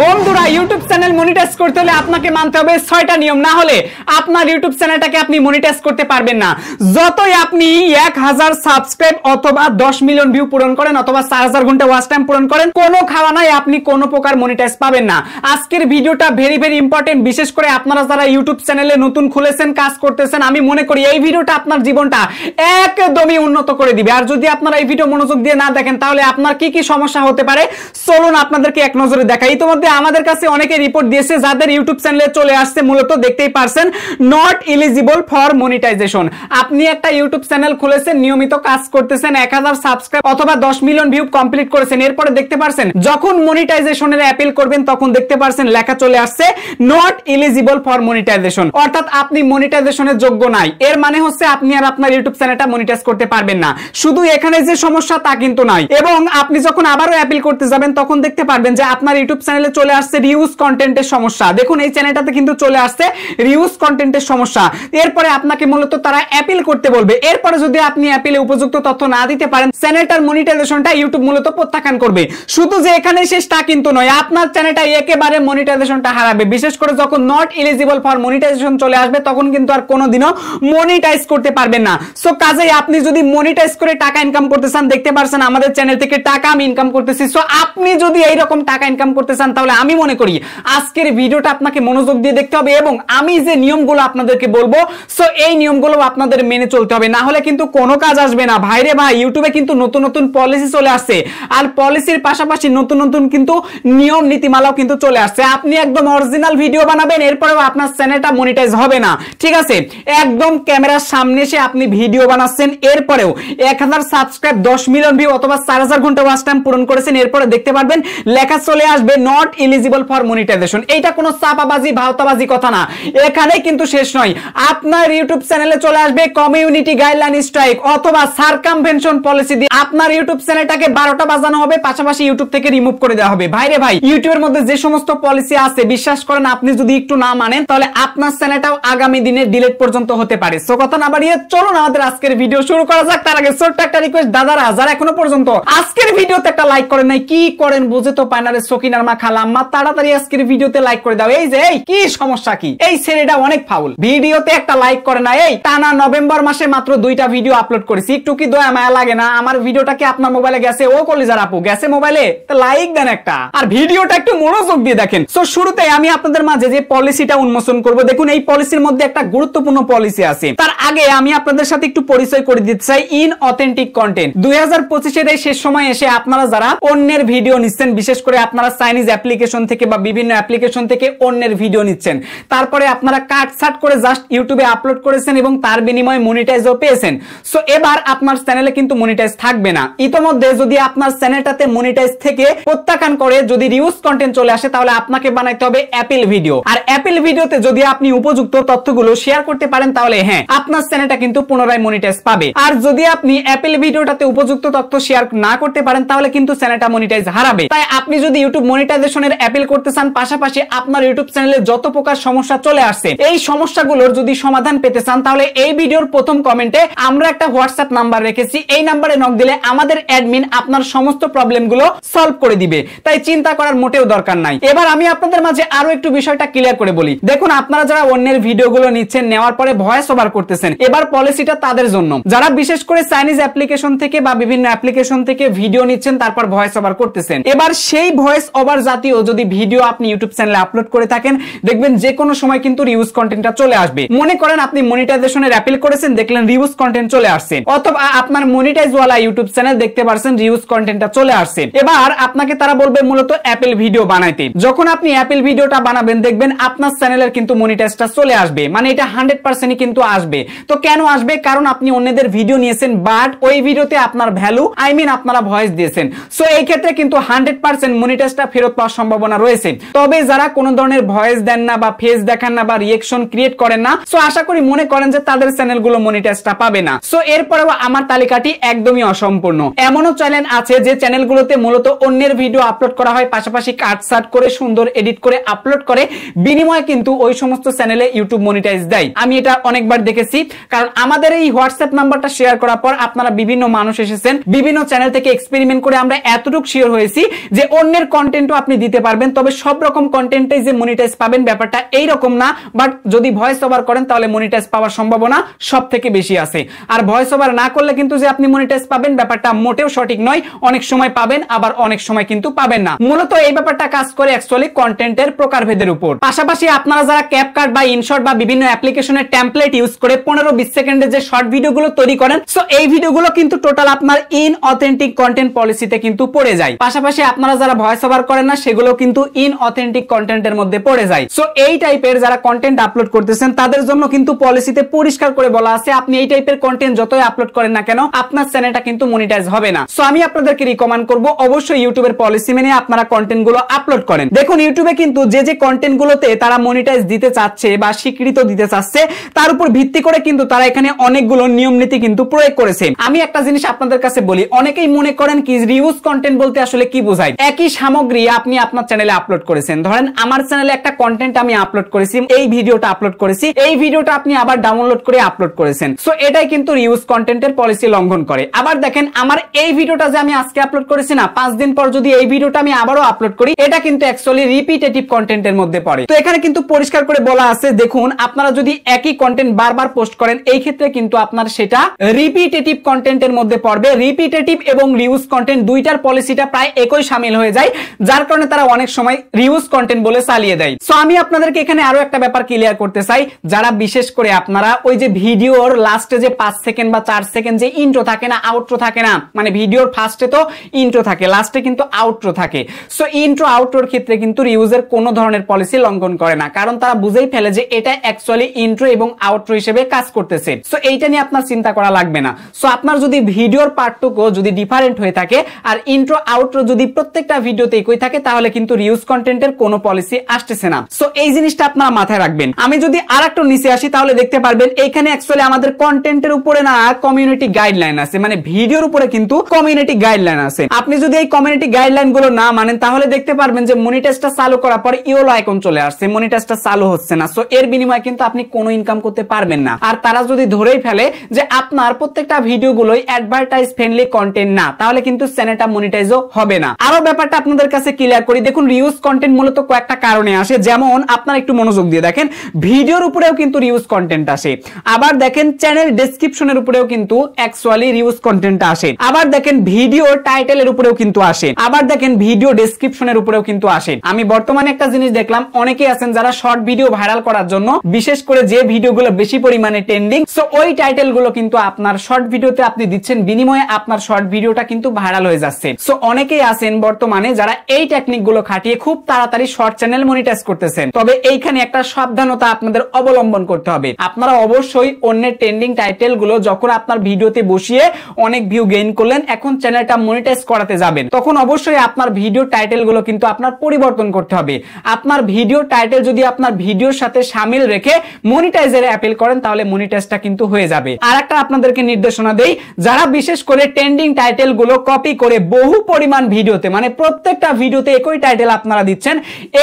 বন্ধুরা YouTube channel monetize করতে হলে আপনাকে মানতে হবে 6টা নিয়ম, না হলে আপনার ইউটিউব চ্যানেলটাকে আপনি মনিটাইজ করতে পারবেন না। যতই আপনি 1000 সাবস্ক্রাইব অথবা 10 মিলিয়ন ভিউ পূরণ করেন অথবা 4000 ঘন্টা ওয়াচ টাইম পূরণ করেন, কোনো খাওয়া নাই আপনি কোনো প্রকার মনিটাইজ পাবেন না। আজকের ভিডিওটা ভেরি ইম্পর্টেন্ট, বিশেষ করে আপনারা যারা ইউটিউব চ্যানেলে নতুন খুলেছেন, কাজ করতেছেন, আমি মনে করি এই ভিডিওটা আপনার জীবনটা একদমই উন্নত করে দিবে। আর যদি আপনারা এই ভিডিও মনোযোগ দিয়ে না দেখেন তাহলে আপনার কি কি সমস্যা হতে পারে চলুন আপনাদেরকে এক নজরে দেখাই। ইতিমধ্যে আমাদের কাছে অনেকে রিপোর্ট দিয়েছে যাদের ইউটিউব চ্যানেলে চলে আসছে, মূলত দেখতেই পারছেন নট এলিজিবল ফর মনিটাইজেশন। আপনি একটা ইউটিউব চ্যানেল খুলেছেন, নিয়মিত কাজ করতেছেন, 1000 সাবস্ক্রাইব অথবা 10 মিলিয়ন ভিউ কমপ্লিট করেছেন, এরপরে দেখতে পারছেন যখন মনিটাইজেশনের অ্যাপিল করবেন তখন দেখতে পারছেন লেখা চলে আসছে নট এলিজিবল ফর মনিটাইজেশন, অর্থাৎ আপনি মনিটাইজেশনের যোগ্য নাই। এর মানে হচ্ছে আপনি আর আপনার ইউটিউব চ্যানেলটা মনিটাইজ করতে পারবেন না। শুধু এখানে যে সমস্যা তা কিন্তু নয়, এবং আপনি যখন আবারও অ্যাপিল করতে যাবেন তখন দেখতে পারবেন যে আপনার ইউটিউব চ্যানেলে চলে আসছে রিউজ কন্টেন্টের সমস্যা। দেখুন এই চ্যানেলটাতে কিন্তু চলে আসছে রিউজ কন্টেন্টের সমস্যা। এরপরে আপনাকে মূলত তারা অ্যাপিল করতে বলবে। এরপরে যদি আপনি অ্যাপিলে উপযুক্ত তথ্য না দিতে পারেন, চ্যানেলটার মনিটাইজেশনটা ইউটিউব মূলত প্রত্যাখ্যান করবে। শুধু যে এখানে শেষ তা কিন্তু নয়, আপনার চ্যানেলটা একেবারে মনিটাইজেশনটা হারাবে। বিশেষ করে যখন নট এলিজিবল ফর মনিটাইজেশন চলে আসবে তখন কিন্তু আর কোনোদিনও মনিটাইজ করতে পারবেন না। সো কাজেই আপনি যদি মনিটাইজ করে টাকা ইনকাম করতে চান, দেখতে পারছেন আমাদের চ্যানেল থেকে টাকা আমি ইনকাম করতেছি। সো আপনি যদি এইরকম টাকা ইনকাম করতে চান তাহলে আমি মনে করি আজকের ভিডিওটা আপনাকে মনোযোগ দিয়ে দেখতে হবে, এবং আমি যে নিয়মগুলো আপনাদেরকে বলবো সো এই নিয়মগুলো আপনাদের মেনে চলতে হবে, না হলে কিন্তু কোনো কাজ আসবে না। ভাইরে ভাই, ইউটিউবে কিন্তু নতুন নতুন পলিসি চলে আসছে, আর পলিসির পাশাপাশি নতুন নতুন কিন্তু নিয়ম নীতিমালাও কিন্তু চলে আসছে। আপনি একদম অরিজিনাল ভিডিও বানাবেন, এরপরেও আপনার চ্যানেলটা মনিটাইজ হবে না, ঠিক আছে? একদম ক্যামেরার সামনে এসে আপনি ভিডিও বানাচ্ছেন, এরপরেও 1000 সাবস্ক্রাইব 10 মিলিয়ন ভিউ অথবা 4000 ঘন্টা ওয়াচ টাইম পূরণ করেছেন, এরপরে দেখতে পারবেন লেখা চলে আসবে নট এলিজিবল ফর মনিটাইজেশন। এইটা কোনো চাপাবাজি ভাওতাবাজি কথা না, এখানে কিন্তু শেষ নয়। আপনার ইউটিউব চ্যানেলে চলে আসবে কমিউনিটি গাইডলাইন স্ট্রাইক অথবা সারকামভেনশন পলিসি দিয়ে আপনার ইউটিউব চ্যানেলটাকে 12টা বাজানো হবে, পাশাপাশি ইউটিউব থেকে রিমুভ করে দেওয়া হবে। ভাইরে ভাই, ইউটিউবের মধ্যে যে সমস্ত পলিসি আছে বিশ্বাস করেন আপনি যদি একটু না মানেন তাহলে আপনার চ্যানেলটাও আগামী দিনে ডিলিট পর্যন্ত হতে পারে। সো কথা না বাড়িয়ে চলুন আমাদের আজকের ভিডিও শুরু করা যাক। তার আগে ছোট্ট একটা রিকোয়েস্ট, দাদারা যারা এখনো পর্যন্ত আজকের ভিডিওতে একটা লাইক করেন নাই, কি করেন বুঝে তো পায় না রে সকিনার মা খালাম্মা, তাড়াতাড়ি আজকের ভিডিওতে লাইক করে দাও। এই যে এই কি সমস্যা কি, এই ছেলেটা অনেক ফাউল, ভিডিওতে একটা লাইক করে না। এই টানা নভেম্বর মাসে মাত্র 2টা ভিডিও আপলোড করেছি, একটু কি দয়া মায়া লাগে না? আমার ভিডিওটা কি আপনার মোবাইলে গেছে? ও কলিজার আপু গেছে মোবাইলে, তো লাইক দেন একটা, আর ভিডিওটা একটু মনোযোগ দিয়ে দেখেন। সো শুরুতে আমি আপনাদের মাঝে যে পলিসিটা উন্মোচন করব, দেখুন এই পলিসির মধ্যে একটা গুরুত্বপূর্ণ পলিসি আছে। তার আগে আমি আপনাদের সাথে একটু পরিচয় করে দিতে চাই ইন অথেন্টিক কন্টেন্ট। 2025 এর শেষ সময় এসে আপনারা যারা অন্যের ভিডিও নিচ্ছেন, বিশেষ করে আপনারা চাইনিজ অ্যাপ্লিকেশন থেকে বা বিভিন্ন অ্যাপ্লিকেশন থেকে অন্যের ভিডিও নিচ্ছেন, তারপরে আপনারা কাটছাট করে জাস্ট ইউটিউবে আপলোড করেছেন এবং তার বিনিময়ে মনিটাইজও পেয়েছেন। সো এবার আপনার চ্যানেলে কিন্তু মনিটাইজ থাকবে না। ইতোমধ্যে যদি আপনার চ্যানেলটাতে মনিটাইজ থেকে প্রত্যাখ্যান করে যদি রিউজ কন্টেন্ট চলে আসে তাহলে আপনাকে বানাইতে হবে অ্যাপল ভিডিও, আর অ্যাপল ভিডিওতে যদি আপনি উপযুক্ত তথ্যগুলো শেয়ার করতে পারেন তাহলে হ্যাঁ আপনার চ্যানেলটা কিন্তু পুনরায় মনিটাইজ পাবে। আর যদি আপনি অ্যাপল ভিডিওটাতে উপযুক্ত তথ্য শেয়ার না করতে পারেন তাহলে কিন্তু চ্যানেলটা মনিটাইজ হারাবে। তাই আপনি যদি ইউটিউব মনিটাইজেশনের অ্যাপিল করতে চান, পাশাপাশি আপনার ইউটিউব চ্যানেলে যত প্রকার সমস্যা চলে আসছে এই সমস্যাগুলোর যদি সমাধান পেতে চান তাহলে এই ভিডিওর প্রথম কমেন্টে আমরা একটা হোয়াটসঅ্যাপ নাম্বার রেখেছি, এই নাম্বারে নক দিলে আমাদের অ্যাডমিন আপনার সমস্ত প্রবলেমগুলো সলভ করে দিবে। তাই চিন্তা করার মোটেও দরকার নাই। এবার আমি আপনাদের মাঝে আরো একটু বিষয়টা ক্লিয়ার করে বলি। দেখুন আপনারা যারা অন্যের ভিডিওগুলো নিচ্ছেন, নেওয়ার পরে ভয়েস ওভার করতেছেন, এবার পলিসিটা তাদের জন্য যারা বিশেষ করে চাইনিজ অ্যাপ্লিকেশন থেকে বা বিভিন্ন অ্যাপ্লিকেশন থেকে ভিডিও নিচ্ছেন তারপর ভয়েস ওভার করতেছেন। এবার সেই ভয়েস ওভার জাতীয় যদি ভিডিও আপনি ইউটিউব চ্যানেলে আপলোড করে থাকেন, দেখবেন যে কোনো সময় কিন্তু রিউজ কন্টেন্টটা চলে আসবে। মনে করেন আপনি মনিটাইজেশনের অ্যাপিল করেছেন, দেখলেন রিউজ কন্টেন্ট চলে আসছে, অথবা আপনার মনিটাইজ ওয়ালা ইউটিউব চ্যানেল দেখতে পারছেন রিউজ কন্টেন্টটা চলে আসছে। এবার আপনাকে তারা বলবে মূলত অ্যাপল ভিডিও বানাইতে। যখন আপনি অ্যাপল ভিডিওটা বানাবেন দেখবেন আপনার চ্যানেলের কিন্তু মনিটাইজটা চলে আসবে, মানে এটা 100% কিন্তু আসবে। তো কেন আসবে? কারণ আপনি অন্যদের ভিডিও নিয়েছেন, বাট ওই ভিডিওতে আপনার ভ্যালু আপনারা ভয়েস দিয়েছেন। সো এই ক্ষেত্রে কিন্তু 100% মনিটাইজটা ফেরত পাওয়ার সম্ভাবনা রয়েছে। তবে যারা কোনো ধরনের ভয়েস দেন না বা ফেস দেখান না বা রিঅ্যাকশন ক্রিয়েট করেন না, সো আশা করি মনে করেন যে তাদের চ্যানেলগুলো মনিটাইজটা পাবে না। সো এরপরেও আমার তালিকাটি একদমই অসম্পূর্ণ। এমনও চ্যানেল আছে যে চ্যানেলগুলোতে মূলত অন্যের ভিডিও আপলোড করা হয়, পাশাপাশি কাটছাট করে সুন্দর এডিট করে আপলোড করে, বিনিময়ে কিন্তু ওই সমস্ত চ্যানেলে ইউটিউব মনিটাইজ দেয়। আমি এটা অনেকবার দেখেছি, কারণ আমাদের এই হোয়াটসঅ্যাপ নাম্বারটা শেয়ার করার পর আপনারা বিভিন্ন মানুষ এসেছেন, বিভিন্ন চ্যানেল থেকে এক্সপেরিমেন্ট করে আমরা এতটুকু শিওর হয়েছি যে অন্যের কন্টেন্টও আপনি দিতে পারবেন, তবে সব রকম কন্টেন্টে যে মনিটাইজ পাবেন ব্যাপারটা এইরকম না। বাট যদি ভয়েস ওভার করেন তাহলে মনিটাইজ পাওয়ার সম্ভাবনা সব থেকে বেশি আছে। আর ভয়েস ওভার না করলে কিন্তু যে আপনি মনিটাইজ পাবেন ব্যাপারটা মোটেও সঠিক নয়। অনেক সময় পাবেন, আবার অনেক সময় কিন্তু পাবেন না। মূলত এই ব্যাপারটা কাজ করে অ্যাকচুয়ালি কন্টেন্টের প্রকারভেদের উপর। পাশাপাশি আপনারা যারা ক্যাপকাট বা ইনশট বা বিভিন্ন অ্যাপ্লিকেশনের টেমপ্লেট ইউজ করে 15-20 সেকেন্ডের যে শর্ট ভিডিওগুলো তৈরি করেন, সো এই ভিডিওগুলো কিন্তু টোটাল আপনার ইনঅথেন্টিক কন্টেন্ট পলিসিতে কিন্তু পড়ে যায়। পাশাপাশি আপনারা যারা ভয়েস ওভার করেন না সেগুলো কিন্তু ইনঅথেন্টিক কন্টেন্টের মধ্যে পড়ে যায়। সো এই টাইপের যারা কন্টেন্ট আপলোড করতেছেন তাদের জন্য কিন্তু পলিসিতে পরিষ্কার করে বলা আছে আপনি এই টাইপের কন্টেন্ট যতই আপলোড করেন না কেন আপনার চ্যানেলটা কিন্তু মনিটাইজ হবে না। সো আমি আপনাদেরকে রিকমেন্ড করব অবশ্যই ইউটিউবের পলিসি মেনে আপনারা কন্টেন্ট গুলো আপলোড করেন। দেখুন ইউটিউবে কিন্তু যে কন্টেন্ট গুলোতে তারা মনিটাইজ দিতে চাচ্ছে বা স্বীকৃত দিতে চাচ্ছে তার উপর ভিত্তি করে কিন্তু তারা এখানে অনেকগুলো নিয়ম নীতি কিন্তু প্রয়োগ করেছে। আমি একটা জিনিস আপনাদের কাছে বলি, অনেকেই মনে করেন কি রিউজ কন্টেন্ট বলতে আসলে কি বোঝায়। একই সামগ্রী আপনি আপনার চ্যানেলে আপলোড করেছেন, ধরেন আমার চ্যানেলে একটা কন্টেন্ট আমি আপলোড করেছি, এই ভিডিওটা আপলোড করেছি, এই ভিডিওটা আপনি আবার ডাউনলোড করে আপলোড করেছেন। সো এটাই কিন্তু রিউজ কন্টেন্টের পলিসি লঙ্ঘন করে। আবার দেখেন আমার এই ভিডিওটা যে আমি আজকে আপলোড করেছি না, 5 দিন পর যদি এই ভিডিওটা আমি আবারও আপলোড করি, এটা কিন্তু অ্যাকচুয়ালি রিপিটেটিভ কন্টেন্টের মধ্যে পড়ে। তো এখানে কিন্তু পরিষ্কার করে বলা আছে, দেখুন আপনারা যদি একই কন্টেন্ট বারবার পোস্ট করেন এই ক্ষেত্রে কিন্তু আপনার সেটা রিপিটেটিভ কন্টেন্টের মধ্যে পড়বে। রিপিটেটিভ এবং রিউজ কন্টেন্ট দুইটার পলিসিটা প্রায় একই শামিল হয়ে যায়, যার কারণে তারা অনেক সময় রিউজ কন্টেন্ট বলে চালিয়ে দেয়। সো আমি আপনাদেরকে এখানে আরো একটা ব্যাপার ক্লিয়ার করতে চাই, যারা বিশেষ করে আপনারা ওই যে ভিডিওর লাস্টে যে 5 সেকেন্ড বা 4 সেকেন্ড যে ইন্ট্রো থাকে না, আউট্রো থাকে না, মানে ভিডিওর ফার্স্টে তো ইন্ট্রো থাকে, লাস্টে কিন্তু আউট্রো থাকে। সো ইন্ট্রো আউট্রোর ক্ষেত্রে কিন্তু রিউজের কোনো ধরনের পলিসি লঙ্ঘন করে না, কারণ তারা বুঝেই ফেলে যে এটা অ্যাকচুয়ালি ইন্ট্রো এবং আউট্রো হিসেবে কাজ করতেছে। সো এইটা নিয়ে আপনার চিন্তা করা লাগবে না। সো আপনার যদি ভিডিওর পার্টটুকু যদি ডিফারেন্ট হয়ে থাকে আর ইন্ট্রো আউট্রো যদি প্রত্যেকটা ভিডিওতে একই থাকে তাহলে কিন্তু রিউজ কন্টেন্টের কোনো পলিসি আসতেছে না। সো এই জিনিসটা আপনারা মাথায় রাখবেন। আমি যদি আরেকটু নিচে আসি তাহলে দেখতে পারবেন এইখানে অ্যাকচুয়ালি আমাদের কন্টেন্টের উপরে না কমিউনিটি গাইডলাইন আছে, মানে ভিডিওর উপরে কিন্তু কমিউনিটি গাইডলাইন আছে। আপনি যদি এই কমিউনিটি গাইডলাইন গুলো না মানেন তাহলে দেখতে পারবেন যে মনিটাইজটা চালু করার পর ইয়েলো আইকন চলে আসছে, মনিটাইজটা চালু হচ্ছে না। সো এর বিনিময়ে কিন্তু আপনি কোনো ইনকাম করতে পারবেন না। আর তারা যদি ধরেই ফেলে যে আপনার প্রত্যেকটা ভিডিওগুলোই অ্যাডভার্টাইজ ফ্রেন্ডলি কন্টেন্ট না, তাহলে কিন্তু চ্যানেলটা মনিটাইজও হবে না। আরো ব্যাপারটা আপনাদের কাছে ক্লিয়ার করি, দেখুন রিউজ কন্টেন্ট মূলত কয়েকটা কারণে আসে, যেমন আপনারা একটু মনোযোগ দিয়ে দেখেন ভিডিওর উপরেও কিন্তু রিউজ কন্টেন্ট আসে, আবার দেখেন চ্যানেল ডেসক্রিপশনের উপরেও কিন্তু অ্যাকচুয়ালি রিউজ কন্টেন্ট আসে, আবার দেখেন ভিডিও টাইটেলের উপরেও কিন্তু আসে, আবার দেখেন ভিডিও ডেসক্রিপশনের উপরেও কিন্তু আসে। আমি বর্তমানে একটা জিনিস দেখলাম, অনেকেই আছেন যারা শর্ট ভিডিও ভাইরাল করার জন্য বিশেষ করে যে ভিডিওগুলো বেশি পরিমাণে ট্রেন্ডিং, সো ওই টাইটেলগুলো কিন্তু আপনার শর্ট ভিডিওতে আপনি দিচ্ছেন, বিনিময়ে আপনার শর্ট ভিডিওটা কিন্তু ভাইরাল হয়ে যাচ্ছে। সো অনেকেই আছেন বর্তমানে যারা এই টেকনিকগুলো খাটিয়ে খুব তাড়াতাড়ি শর্ট চ্যানেল মনিটাইজ করতেছেন। তবে এইখানে একটা সাবধানতা আপনাদের অবলম্বন করতে হবে। আপনারা অবশ্যই অন্যের ট্রেন্ডিং টাইটেলগুলো যখন আপনার ভিডিওতে বসিয়ে অনেক ভিউ গেইন করলেন, এখন চ্যানেলটা মনিটাইজ করাতে যাবেন, তখন অবশ্যই আপনার ভিডিও টাইটেলগুলো কিন্তু আপনার পরিবর্তন করতে হবে। আপনার ভিডিও টাইটেল যদি আপনার ভিডিওর সাথে শামিল রেখে মনিটাইজের অ্যাপিল করেন তাহলে মনিটাইজটা কিন্তু হয়ে যাবে। আর একটা আপনাদেরকে নির্দেশনা দেই, যারা বিশেষ করে ট্রেন্ডিং টাইটেলগুলো কপি করে বহু পরিমাণ ভিডিওতে, মানে প্রত্যেকটা ভিডিওতে একই টাইটেল আপনারা দিচ্ছেন,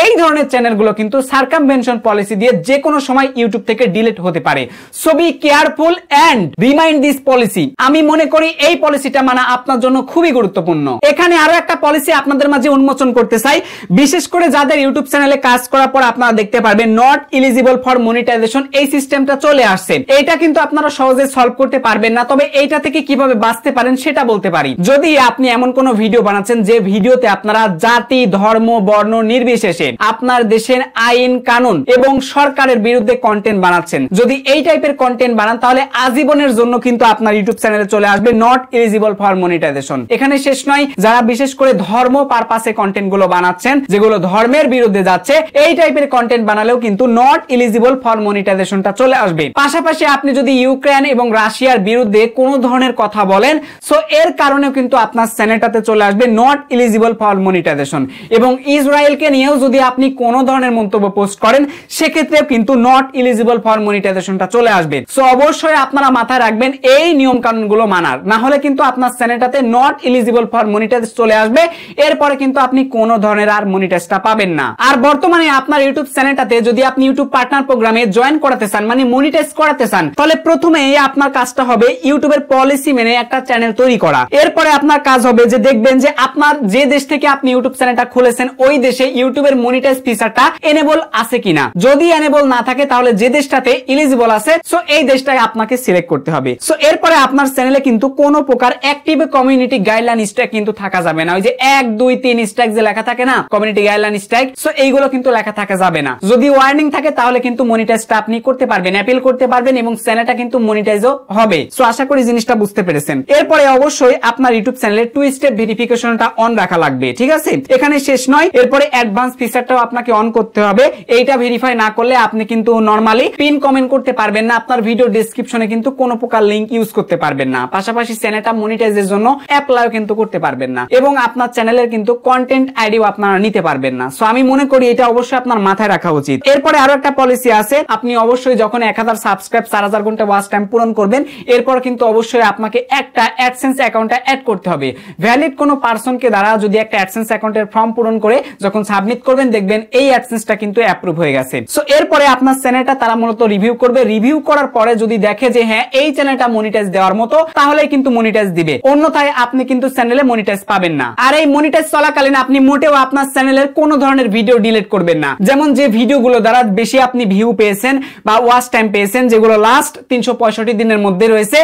এই ধরনের চ্যানেলগুলো কিন্তু সার্কামভেনশন পলিসি দিয়ে যে কোনো সময় ইউটিউব থেকে ডিলিট হতে পারে। So be careful and remind this policy. আমি মনে করি এই পলিসিটা মানা আপনার জন্য খুবই গুরুত্বপূর্ণ। এখানে আরো একটা পলিসি আপনাদের মাঝে উন্মোচন করতে চাই, বিশেষ করে যাদের ইউটিউব চ্যানেলে কাজ করার পর আপনারা দেখতে পারবেন নট এলিজিবল ফর মনিটাইজেশন, এই সিস্টেমটা চলে আসছে। এইটা কিন্তু আপনারা সহজে সলভ করতে পারবেন না, তবে এইটা থেকে কিভাবে বাঁচতে পারেন সেটা বলতে পারি। যদি আপনি এমন কোন ভিডিও বানাচ্ছেন যে ভিডিওতে আপনারা জাতি, ধর্ম, বর্ণ নির্বিশেষে আপনার দেশের আইন কানুন এবং সরকারের বিরুদ্ধে কন্টেন্ট বানাচ্ছেন, যদি এই টাইপের কন্টেন্ট বানান তাহলে আজীবনের জন্য কিন্তু আপনার ইউটিউব চ্যানেলে চলে আসবে নট এলিজিবল ফর মনিটাইজেশন। এখানে শেষ নয়, যারা বিশেষ করে ধর্ম পারপাসে কন্টেন্ট গুলো বানাচ্ছেন যেগুলো ধর্মের বিরুদ্ধে যাচ্ছে, এই টাইপের কন্টেন্ট বানালেও কিন্তু নট এলিজিবল ফর মনিটাইজেশনটা চলে আসবে। পাশাপাশি আপনি যদি ইউক্রেন এবং রাশিয়ার বিরুদ্ধে কোনো ধরনের কথা বলেন, সো এর কারণেও কিন্তু আপনার চ্যানেলটাতে চলে আসবে নট এলিজিবল ফর মনিটাইজেশন। এবং ইসরায়েলকে নিয়েও যদি আপনি কোনো ধরনের মন্তব্য পোস্ট করেন সেক্ষেত্রেও কিন্তু নট এলিজিবল ফর মনিটাইজেশনটা চলে আসবে। সো অবশ্যই আপনারা মাথায় রাখবেন এই নিয়ম কানুনগুলো মানার, না হলে কিন্তু আপনার চ্যানেলটাতে নট এলিজিবল ফর মনিটাইজ চলে আসবে, এরপরে কিন্তু আপনি কোনো ধরনের আর মনিটাইজটা পাবেন না। আর বর্তমানে আপনার ইউটিউব চ্যানেলটাতে যদি আপনি ইউটিউব পার্টনার প্রোগ্রামে জয়েন করাতে চান, মানে মনিটাইজ করাতে চান, তাহলে প্রথমে আপনার কাজটা হবে ইউটিউবের পলিসি মেনে একটা চ্যানেল তৈরি করা। এরপরে আপনার কাজ হবে যে দেখবেন যে আপনার যে দেশ থেকে আপনি ইউটিউব চ্যানেলটা চ্যানেলটা খুলেছেন ওই দেশে ইউটিউবের মনিটাইজ ফিচারটা এনেবল আছে কিনা। যদি এনেবল না থাকে তাহলে যে দেশটাতে এলিজিবল আছে সো এই দেশটাকে আপনাকে সিলেক্ট করতে হবে। সো এরপরে আপনার চ্যানেলে কিন্তু কোনো প্রকার অ্যাক্টিভ কমিউনিটি গাইডলাইন স্ট্রাইক কিন্তু থাকা যাবে না। ওই যে 1 2 3 স্ট্রাইক যে লেখা থাকে না, কমিউনিটি গাইডলাইন স্ট্রাইক, সো এইগুলো কিন্তু লেখা থাকা যাবে না। যদি ওয়ার্নিং থাকে তাহলে কিন্তু মনিটাইজটা আপনি করতে পারবেন, অ্যাপিল করতে পারবেন এবং চ্যানেলটা কিন্তু মনিটাইজও হবে। সো আশা করি জিনিসটা বুঝতে পেরেছেন। এরপরে অবশ্যই আপনার ইউটিউব চ্যানেলে 2 স্টেপ ভেরিফিকেশনটা অন রাখা লাগবে, ঠিক আছে। এখানে শেষ নয়, এরপরে অ্যাডভান্স ফিচারটাও আপনাকে অন করতে হবে। এইটা ভেরিফাই না করলে আপনি কিন্তু নরমালি পিন কমেন্ট করতে পারবেন না, আপনার ভিডিও ডেসক্রিপশনে কিন্তু কোনো প্রকার লিংক ইউজ করতে পারবেন না, পাশাপাশি চ্যানেলটা মনিটাইজের জন্য অ্যাপ্লাইও কিন্তু করতে পারবেন না এবং আপনার চ্যানেলের কিন্তু কন্টেন্ট আইডিও আপনারা নিতে পারবেন না। সো আমি মনে করি এটা অবশ্যই আপনার মাথায় রাখা উচিত। এরপরে আরো একটা পলিসি আছে, আপনি অবশ্যই যখন 1000 সাবস্ক্রাইব 4000 ঘন্টা ওয়াচ টাইম পূরণ করবেন এরপর কিন্তু অবশ্যই আপনাকে একটা অ্যাডসেন্স অ্যাকাউন্টে অ্যাড করতে হবে। ভ্যালিড কোনো পারসনকে দ্বারা যদি একটা অ্যাডসেন্স অ্যাকাউন্টের ফর্ম পূরণ করে যখন সাবমিট করবেন দেখবেন এই অ্যাডসেন্সটা কিন্তু অ্যাপ্রুভ হয়ে গেছে। সো এরপরে আপনার চ্যানেলটা তারা মূলত রিভিউ করবে, রিভিউ করার পরে যদি দেখে যে হ্যাঁ এই চ্যানেলটা মনিটাইজ দেওয়ার মতো তাহলেই কিন্তু মনিটাইজ দিবে, অন্যথায় আপনি কিন্তু চ্যানেলে মনিটাইজ পাবেন না। আর এই মনিটাইজ চলাকালীন আপনি মোটেও আপনার চ্যানেলের কোনো ধরনের ভিডিও ডিলিট করবেন না। যেমন যে ভিডিওগুলো দ্বারা বেশি আপনি ভিউ পেয়েছেন বা ওয়াচ টাইম পেয়েছেন, যেগুলো লাস্ট 365 দিনের মধ্যে রয়েছে,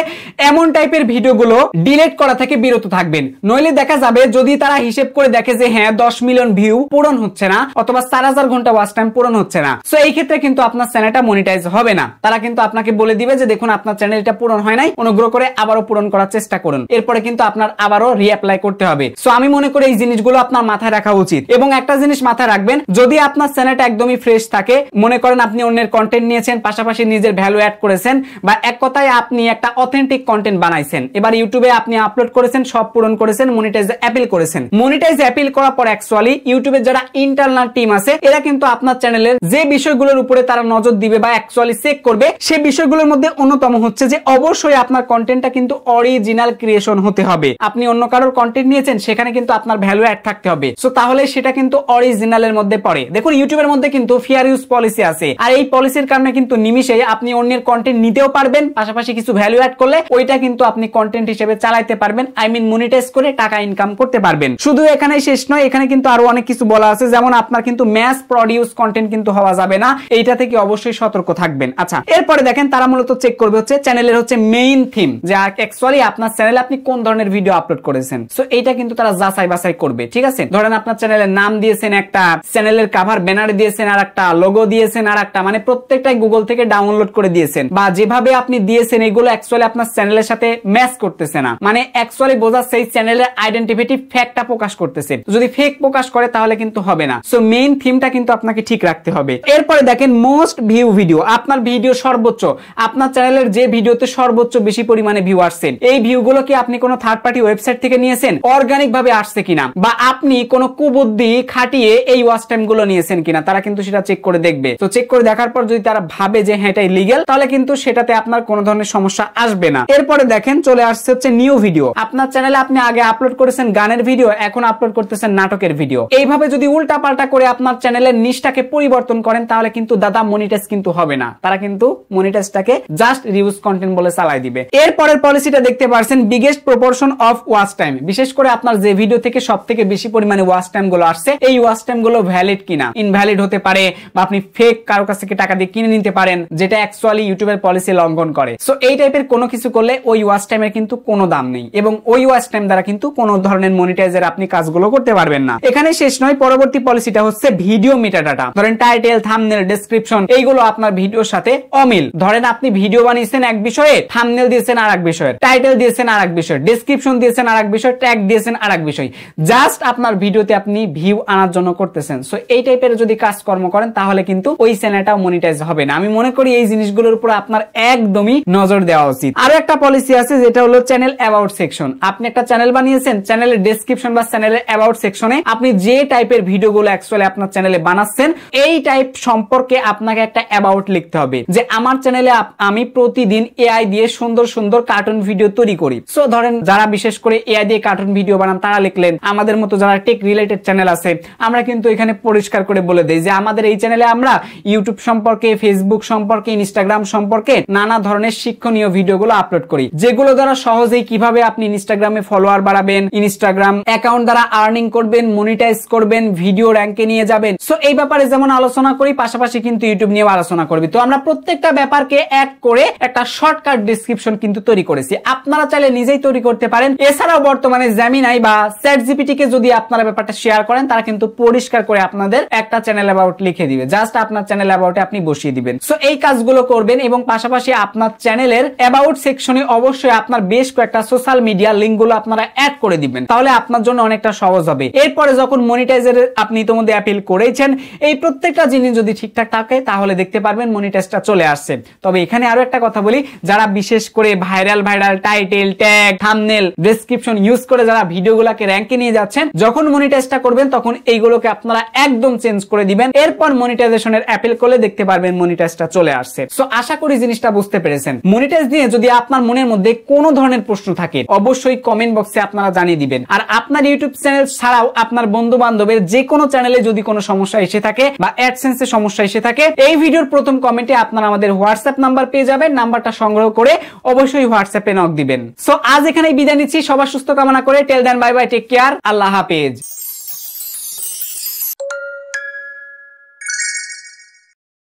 এমন টাইপের ভিডিওগুলো ডিলিট করা থেকে বিরত থাকবেন। নইলে দেখা যাবে যদি তারা হিসেব করে দেখে যে হ্যাঁ 10 মিলিয়ন ভিউ পূরণ হচ্ছে না অথবা 4000 ঘন্টা ওয়াচ টাইম পূরণ হচ্ছে না, সো এই ক্ষেত্রে কিন্তু আপনার চ্যানেলটা মনিটাইজ হবে না। তারা কিন্তু আপনাকে বলে দিবে যে দেখুন আপনার চ্যানেলটা পূরণ হয় নাই, অনুগ্রহ করে আবারও পূরণ করার চেষ্টা করুন। এরপরে কিন্তু আপনার আবারও রিঅ্যাপ্লাই করতে হবে। সো আমি মনে করি এই জিনিসগুলো আপনার মাথায় রাখা উচিত। এবং একটা জিনিস মাথায় রাখবেন, যদি আপনার চ্যানেলটা একদমই ফ্রেশ থাকে, মনে করেন আপনি অন্যের কন্টেন্ট নিয়েছেন পাশাপাশি নিজের ভ্যালু অ্যাড করেছেন বা এক কথায় আপনি একটা অথেন্টিক কন্টেন্ট বানাইছেন, এবার ইউটিউবে আপনি আপলোড করেছেন, সব পূরণ করেছেন, মনিটাইজ অ্যাপিল করেছেন। মনিটাইজ অ্যাপিল করার পর অ্যাকচুয়ালি ইউটিউবের যারা ইন্টারনাল টিম আছে এরা কিন্তু আপনার চ্যানেলের যে বিষয়গুলোর উপরে তারা নজর দিবে বা অ্যাকচুয়ালি চেক করবে সেই বিষয়গুলোর মধ্যে অন্যতম হচ্ছে যে অবশ্যই আপনার কন্টেন্টটা কিন্তু অরিজিনাল ক্রিয়েশন হতে হবে। আপনি অন্য কারোর কন্টেন্ট নিয়েছেন সেখানে কিন্তু আপনার ভ্যালু অ্যাড থাকতে হবে, সো তাহলে সেটা কিন্তু অরিজিনালের মধ্যে পড়ে। দেখুন ইউটিউবের মধ্যে কিন্তু ফেয়ার ইউজ পলিসি আছে, আর এই পলিসির কারণে কিন্তু নিমিশেই আপনি অন্যের কন্টেন্ট নিতেও পারবেন, পাশাপাশি কিছু ভ্যালু অ্যাড করলে ওইটা কিন্তু আপনি কন্টেন্ট হিসেবে চালাইতে পারবেন, আই মিন মনিটাইজ করে টাকা ইনকাম করতে পারবেন। শুধু এখানে শেষ নয়, এখানে কিন্তু আরো অনেক কিছু বলা আছে, যেমন আপনার কিন্তু ম্যাস প্রডিউস কন্টেন্ট কিন্তু হওয়া যাবে না, এইটা থেকে অবশ্যই সতর্ক থাকবেন। আচ্ছা এরপরে দেখেন তারা মূলত চেক করবে হচ্ছে চ্যানেলের হচ্ছে মেইন থিম, যে অ্যাকচুয়ালি আপনার চ্যানেলে আপনি কোন ধরনের ভিডিও আপলোড করেছেন, সো এইটা কিন্তু তারা যাচাই বাছাই করবে, ঠিক আছে। ধরেন আপনার চ্যানেলের নাম দিয়েছেন একটা, চ্যানেলের কাভার ব্যানার দিয়েছেন আর একটা, লোগো দিয়েছেন আর একটা, মানে প্রত্যেকটাই গুগল থেকে ডাউনলোড করে দিয়েছেন বা যেভাবে আপনি দিয়েছেন এগুলো অ্যাকচুয়ালি আপনার চ্যানেলের সাথে ম্যাচ করতেছে না, মানে অ্যাকচুয়ালি বোঝা সেই চ্যানেলের আইডেন্টিফিটি ফ্যাক্টটা প্রকাশ করতেছে, যদি ফেক প্রকাশ করে তাহলে কিন্তু হবে না। সো মেইন থিমটা কিন্তু আপনাকে ঠিক রাখতে হবে। এরপরে দেখেন মোস্ট ভিউ ভিডিও, আপনার ভিডিও সর্বোচ্চ, আপনার চ্যানেলের যে ভিডিওতে সর্বোচ্চ বেশি পরিমাণে ভিউ আসছে এই ভিউগুলো কি আপনি কোনো থার্ড পার্টি ওয়েবসাইট থেকে নিয়েছেন, অর্গানিক ভাবে আসছে কিনা, বা আপনি কোনো কুবুদ্ধি খাটিয়ে এই ওয়াচ টাইম গুলো নিয়েছেন কিনা, তারা কিন্তু সেটা চেক করে দেখবে। তো চেক করে দেখার পর যদি তারা ভাবে যে হ্যাঁ এটা ইলিগ্যাল তাহলে কিন্তু সেটাতে আপনার কোনো ধরনের সমস্যা আসবে না। এরপরে দেখেন চলে আসছে হচ্ছে নিউ ভিডিও, আপনার চ্যানেলে আপনি আগে আপলোড করেছেন গানের ভিডিও, এখন আপলোড করতেছেন নাটকের ভিডিও। এইভাবে যদি উল্টা পাল্টা করে আপনার চ্যানেলের নিশটাকে পরিবর্তন করেন তাহলে কিন্তু দাদা মনিটাইজ কিন্তু হবে না, তারা কিন্তু মনিটাইজটাকে জাস্ট রিউজ কন্টেন্ট বলে চালাই দিবে। এরপরের পলিসিটা দেখতে পারছেন biggest proportion of watch time, বিশেষ করে আপনার যে ভিডিও থেকে সবথেকে বেশি পরিমাণে ওয়াচ টাইম গুলো আসছে এই ওয়াচ টাইম গুলো ভ্যালিড কিনা, ইনভ্যালিড হতে পারে বা আপনি ফেক কারো কাছ থেকে টাকা দিয়ে কিনে নিতে পারেন, যেটা অ্যাকচুয়ালি ইউটিউবের পলিসি লঙ্ঘন করে। সো এই টাইপের কোনো কিছু করলে ওই ওয়াচ টাইমের কিন্তু কোনো দাম নেই এবং ওই ওয়াচ টাইম দ্বারা কিন্তু কোনো ধরনের মনিটাইজের আপনি কাজগুলো করতে পারবেন না। এখানে শেষ নয়, পরবর্তী পলিসিটা হচ্ছে ভিডিও মেটাডাটা। ধরেন টাইটেল, থাম্বনেল, ডেসক্রিপশন এইগুলো আপনার ভিডিওর সাথে অমিল। ধরেন আপনি ভিডিও বানিয়েছেন এক বিষয়ে, থাম্বনেল দিয়েছেন আর এক বিষয়ে, টাইটেল দিয়েছেন আর এক বিষয়, ডেসক্রিপশন দিয়েছেন আর এক বিষয়, ট্যাগ দিয়েছেন আর এক বিষয়, জাস্ট আপনার ভিডিওতে আপনি ভিউ আনার জন্য করতেছেন। সো এই টাইপের যদি কাজকর্ম করেন তাহলে কিন্তু ওই চ্যানেলটাও মনিটাইজ হবে না। আমি মনে করি এই জিনিসগুলোর উপর আপনার একদমই নজর দেওয়া উচিত। আরো একটা পলিসি আছে যেটা হলো চ্যানেল অ্যাবাউট সেকশন। আপনি একটা চ্যানেল বানিয়েছেন, চ্যানেলের ডেসক্রিপশন বা চ্যানেলের অ্যাবাউট সেকশনে আপনি যে টাইপের ভিডিওগুলো অ্যাকচুয়ালি আপনার চ্যানেলে বানাচ্ছেন এই টাইপ সম্পর্কে আপনাকে একটা অ্যাবাউট লিখতে হবে, যে আমার চ্যানেলে আমি প্রতিদিন এআই দিয়ে সুন্দর সুন্দর কার্টুন ভিডিও তৈরি করি। সো ধরেন যারা বিশেষ করে এআই দিয়ে কার্টুন ভিডিও বানান তারা লিখলেন, আমাদের মতো যারা টেক রিলেটেড চ্যানেল আছে আমরা কিন্তু এখানে পরিষ্কার করে বলে দেই যে আমাদের এই চ্যানেলে আমরা ইউটিউব সম্পর্কে, ফেসবুক সম্পর্কে, ইনস্টাগ্রাম সম্পর্কে নানা ধরনের শিক্ষণীয় ভিডিওগুলো আপলোড করি, যেগুলো দ্বারা সহজেই কিভাবে আপনি ইনস্টাগ্রামে ফলোয়ার বাড়াবেন, ইনস্টাগ্রাম অ্যাকাউন্ট দ্বারা আর্নিং করবেন, মনিটাইজ করবেন, ভিডিও র্যাঙ্কে নিয়ে যাবেন। সো এই ব্যাপারে যেমন আলোচনা করি, পাশাপাশি কিন্তু ইউটিউব নিয়েও আলোচনা করবি। তো আমরা প্রত্যেকটা ব্যাপারকে এক করে একটা শর্টকাট ডেসক্রিপশন কিন্তু তৈরি করেছি, আপনারা চাইলে নিজেই তৈরি করতে পারেন। এছাড়াও বর্তমানে জেমিনাই বা চ্যাটজিপিটি কে যদি আপনারা ব্যাপারটা শেয়ার করেন, তারা কিন্তু পরিষ্কার করে আপনাদের একটা চ্যানেল অ্যাবাউট লিখে দিবে, জাস্ট আপনার চ্যানেল অ্যাবাউটে আপনি বসিয়ে দিবেন। সো এই কাজগুলো করবেন এবং পাশাপাশি আপনার চ্যানেলের অ্যাবাউট সেকশনে অবশ্যই আপনার বেশ কয়েকটা সোশ্যাল মিডিয়া লিঙ্কগুলো আপনারা অ্যাড করে দিবেন, তাহলে আপনার জন্য অনেকটা সহজ হবে। এরপরে যখন মনিটাইজের আপনি ইতিমধ্যে অ্যাপিল করেছেন, এই প্রত্যেকটা জিনিস যদি ঠিকঠাক থাকে তাহলে দেখতে পারবেন মনিটাইজটা চলে আসছে। তবে এখানে আরো একটা কথা বলি, যারা বিশেষ করে viral title, tag, thumbnail, description use করে যারা ভিডিওগুলোকে র‍্যাঙ্কে নিয়ে যাচ্ছেন, যখন মনিটাইজটা করবেন তখন এইগুলোকে আপনারা একদম চেঞ্জ করে দিবেন। এরপর মনিটাইজেশনের অ্যাপিল করলে দেখতে পারবেন মনিটাইজটা চলে আসছে। সো আশা করি জিনিসটা বুঝতে পেরেছেন। মনিটাইজ নিয়ে যদি আপনার মনের মধ্যে কোনো ধরনের প্রশ্ন থাকে, অবশ্যই কমেন্ট বক্সে আপনারা জানিয়ে দিবেন। আর আপনার ইউটিউব চ্যানেল ছাড়াও আপনার বন্ধু বান্ধবের যে কোনো চ্যানেলে যদি কোনো সমস্যা এসে থাকে বা অ্যাডসেন্সে সমস্যা এসে থাকে, এই ভিডিওর প্রথম কমেন্টে আপনারা আমাদের হোয়াটসঅ্যাপ নাম্বার পেয়ে যাবেন। নাম্বারটা সংগ্রহ করে অবশ্যই হোয়াটসঅ্যাপে নক দিবেন। সো আজ এখানেই বিদায় নিচ্ছি, সবার সুস্থ কামনা করে। টেল দেন, বাই বাই, টেক কেয়ার, আল্লাহ হাফেজ।